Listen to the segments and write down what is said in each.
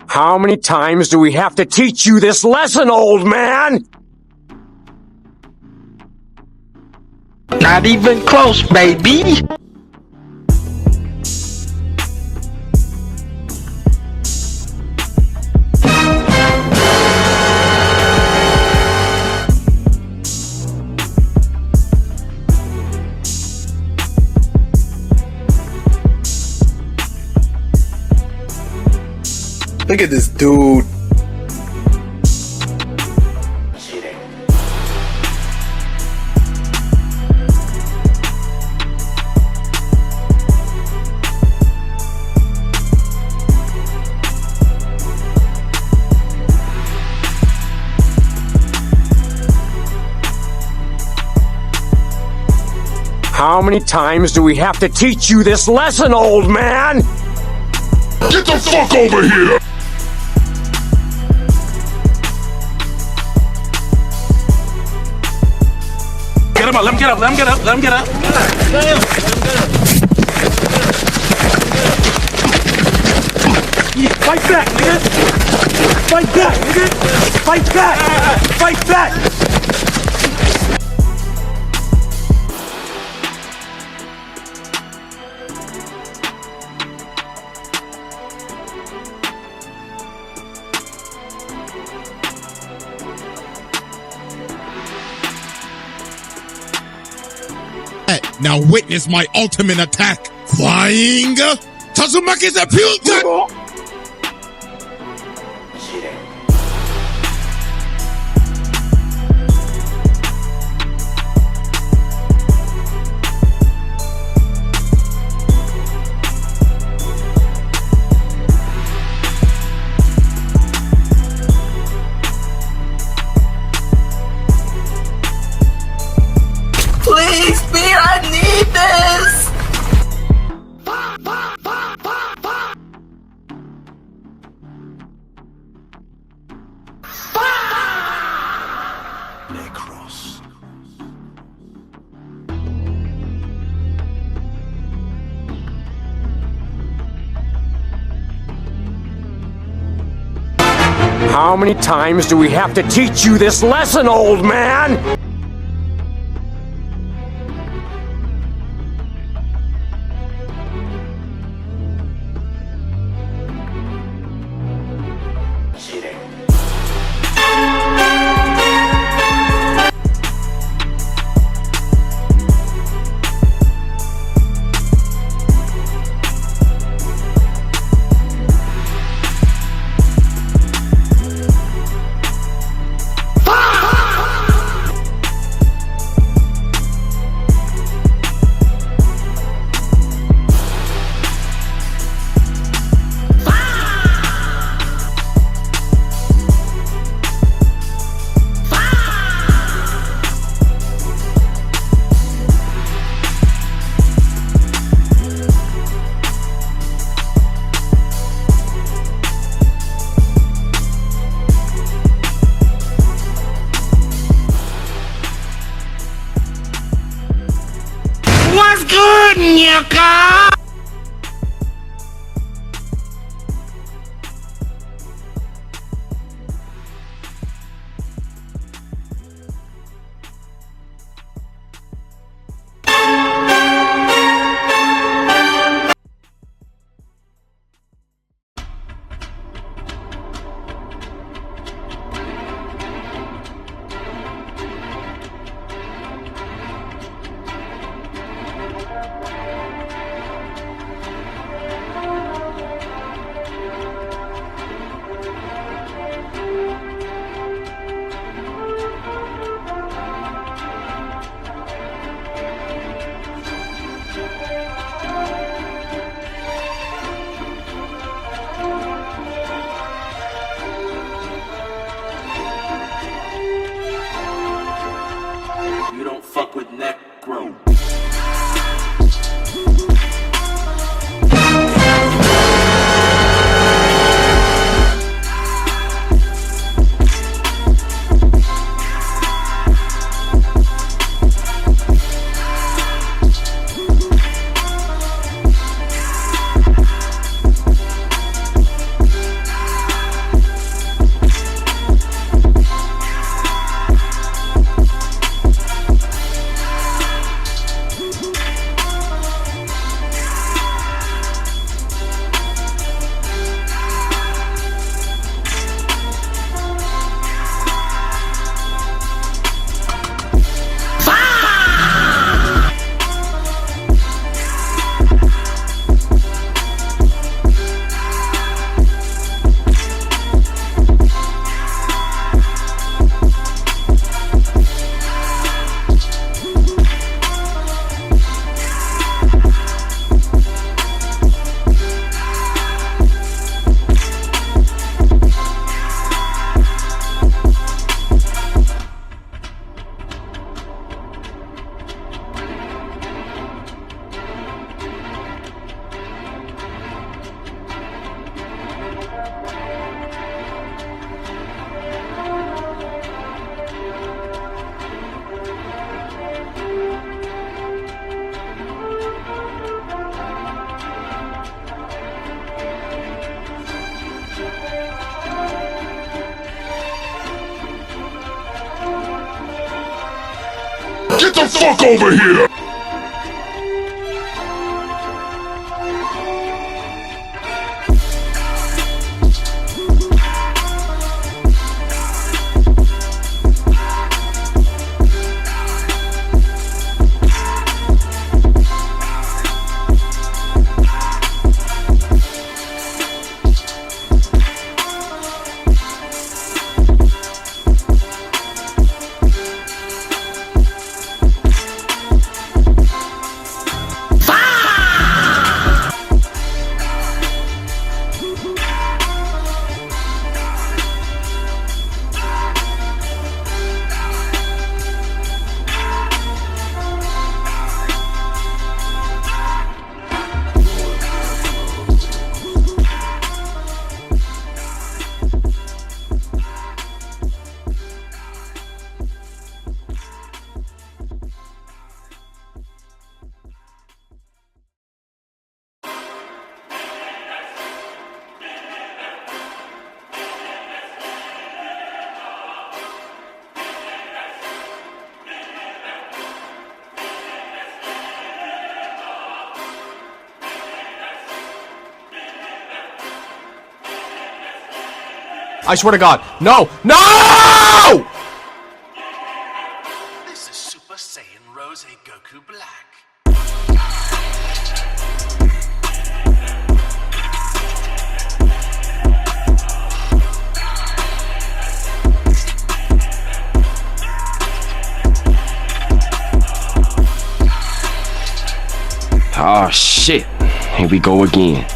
How many times do we have to teach you this lesson, old man? Not even close, baby! Look at this dude. Jiren. How many times do we have to teach you this lesson, old man? Get the fuck over here! Get him up, let him get up, let him get up, let him get up. Yeah, fight back, nigga! Fight back, nigga! Fight back! Fight back! Now witness my ultimate attack. Flying Tazumaki's appeal gun. Please, B, I need this! Nekros. How many times do we have to teach you this lesson, old man? What's good, Nyaka? Get the fuck over here! I swear to God. No! No! This is Super Saiyan Rose Goku Black. Oh shit, here we go again.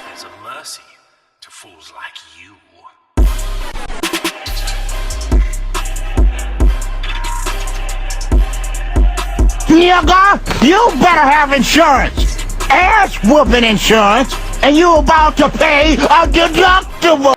There's a mercy to fools like you. Nigga, you better have insurance. Ass whooping insurance, and you about to pay a deductible.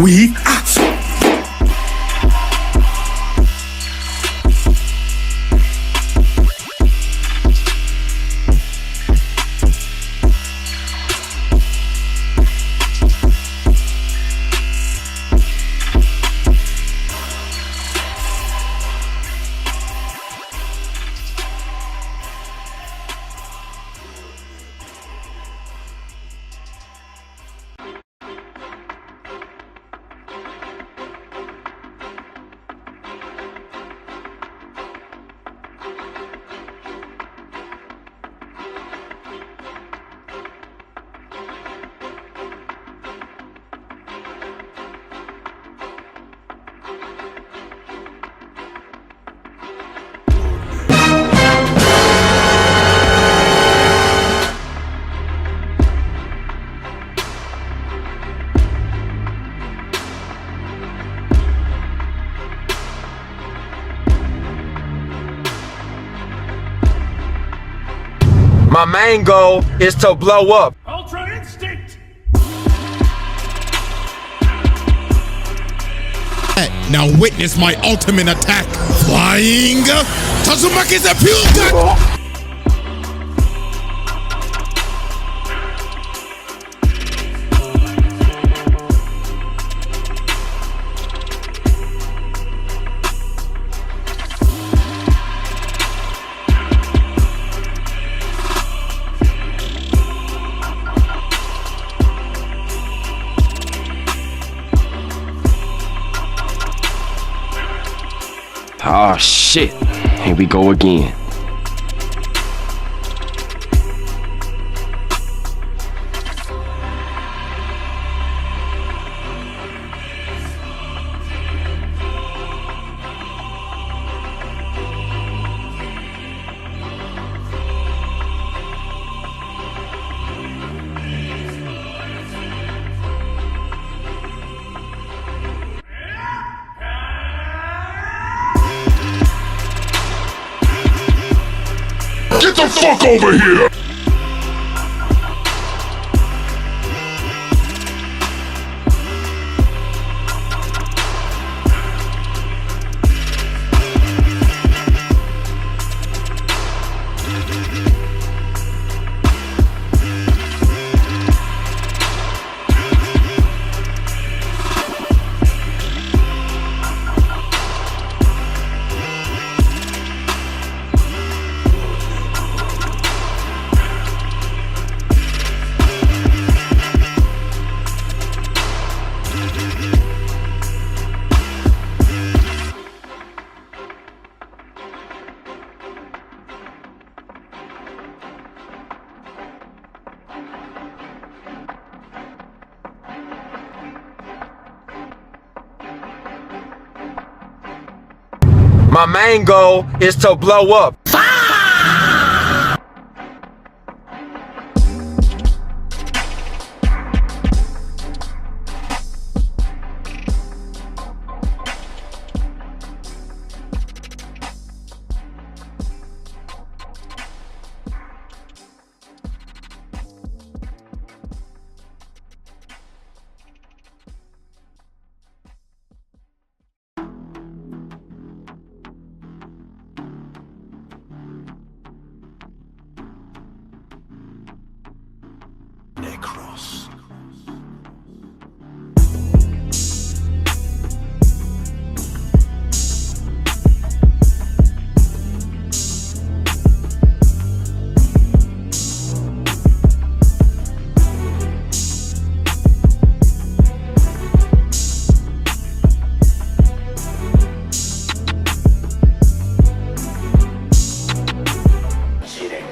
We My main goal is to blow up. Ultra Instinct! Now witness my ultimate attack. Flying Tazumaki's appeal. Oh shit, here we go again. Get the fuck over here! My main goal is to blow up. Nekros. Jiren.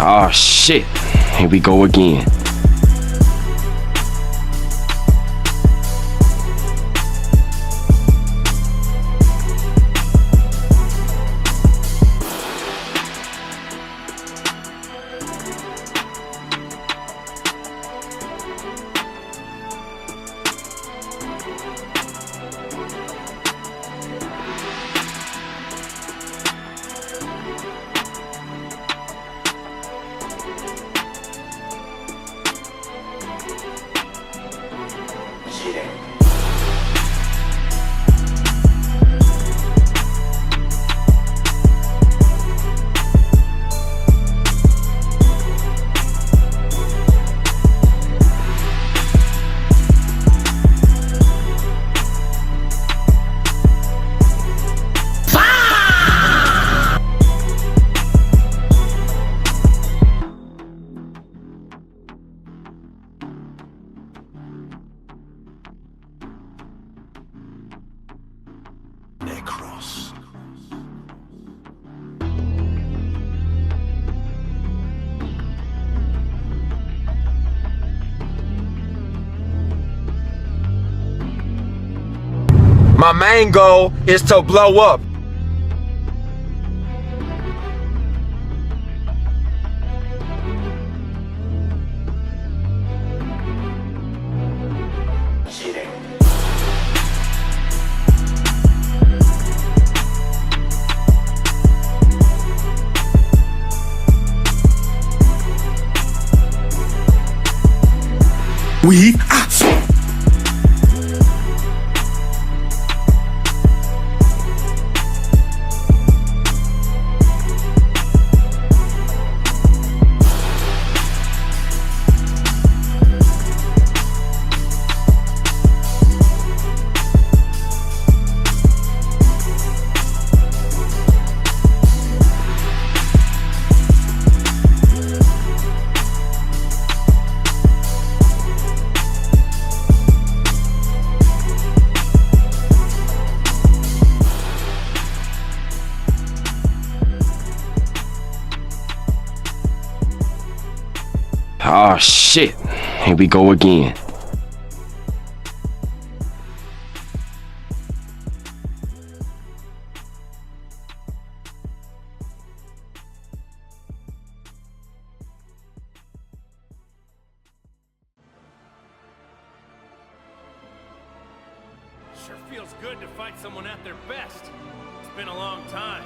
Oh shit, here we go again. Jiren. Nekros. My main goal is to blow up. Jiren. We are Oh shit, here we go again. Sure feels good to fight someone at their best. It's been a long time.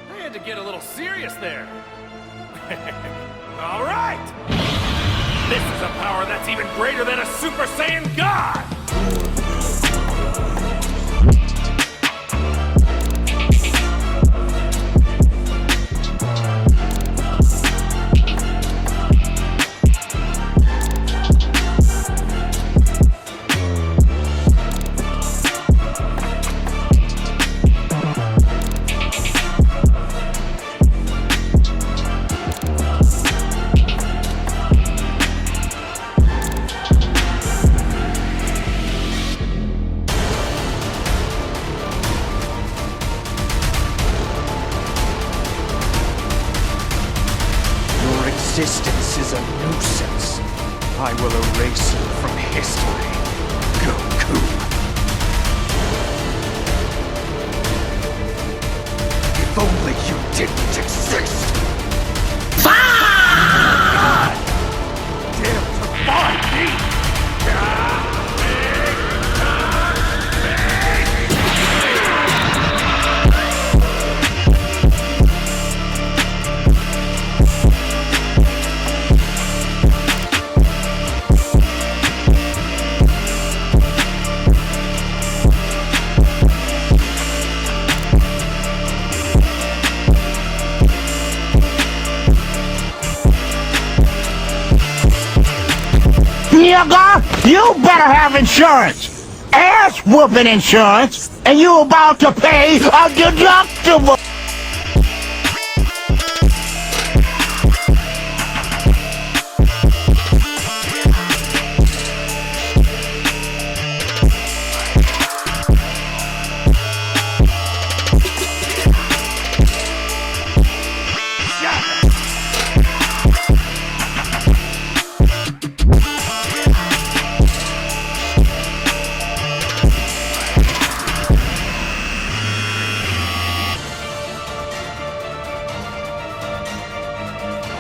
I had to get a little serious there. All right! This is a power that's even greater than a Super Saiyan God! Your existence is a nuisance. I will erase you from history, Goku. If only you didn't exist! God! Dare to find me! Nigga, you better have insurance. Ass whooping insurance, and you about to pay a deductible.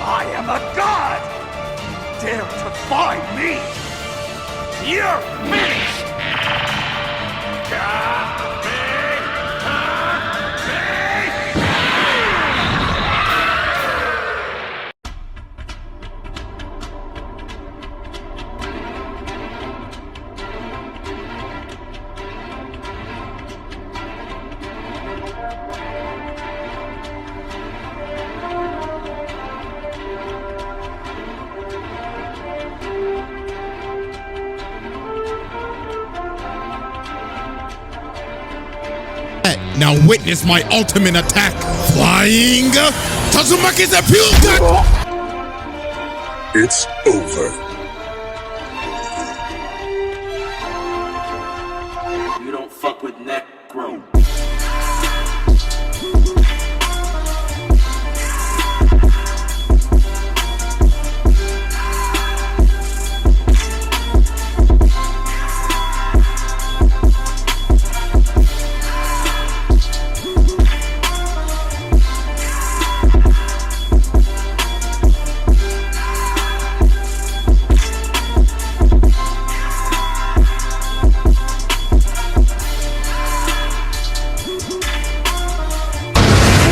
I am a god! Dare to find me! You're finished! Now witness my ultimate attack. Flying Tazumaki's Pyuga! It's over. You don't fuck with Nekros.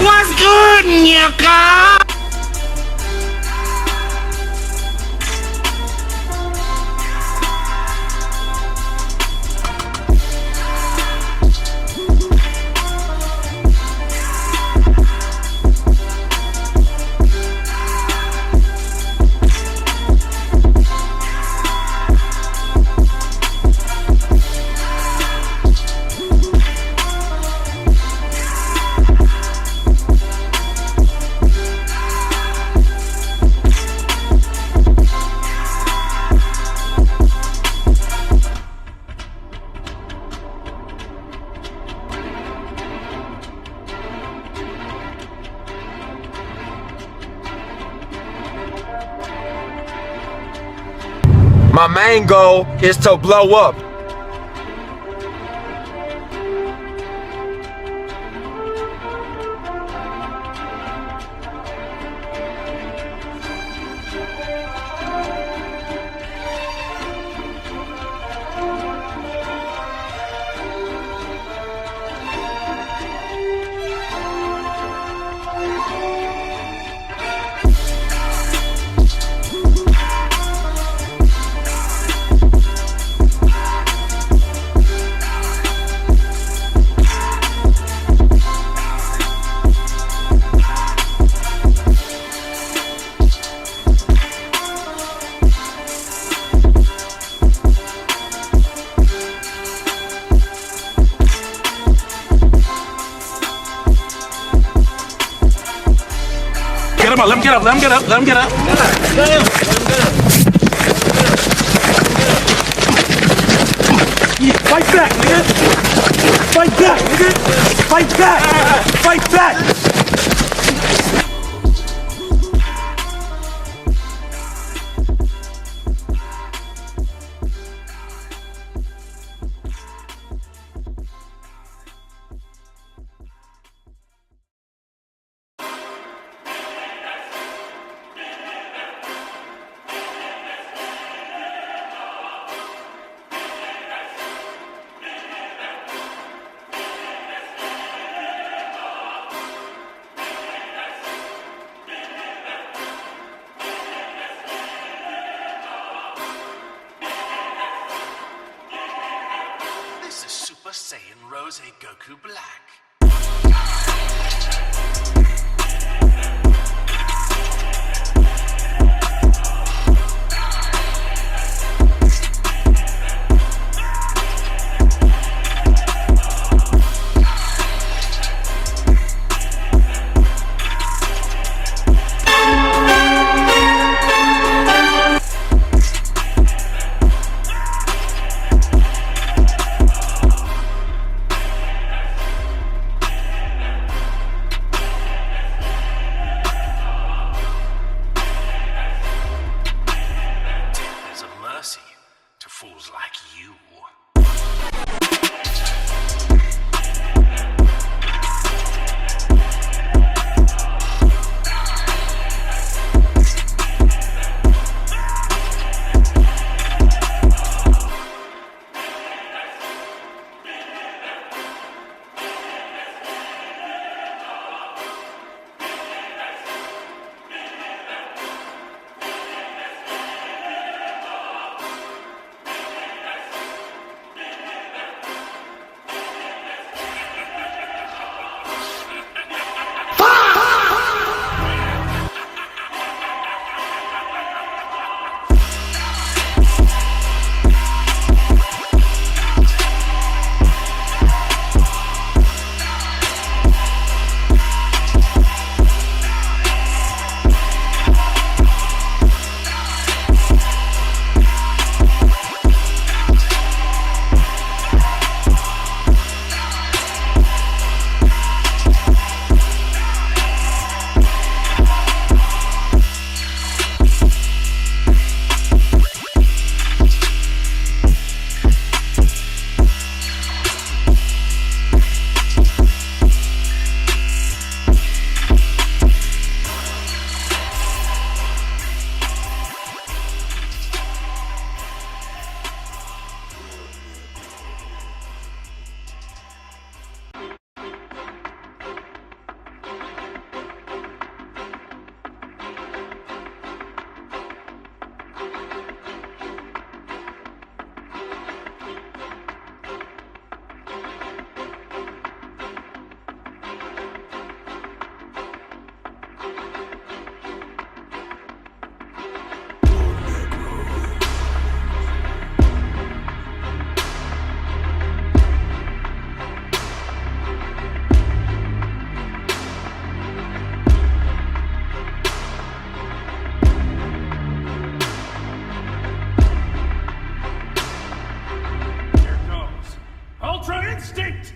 What's good, nigga? My main goal is to blow up. Get him up, let him get up, let him get up, let him get up. Yeah, fight back, nigga! Fight back, nigga! Fight back! Fight back! This is Super Saiyan Rose Goku Black. To fools like you. Ultra Instinct!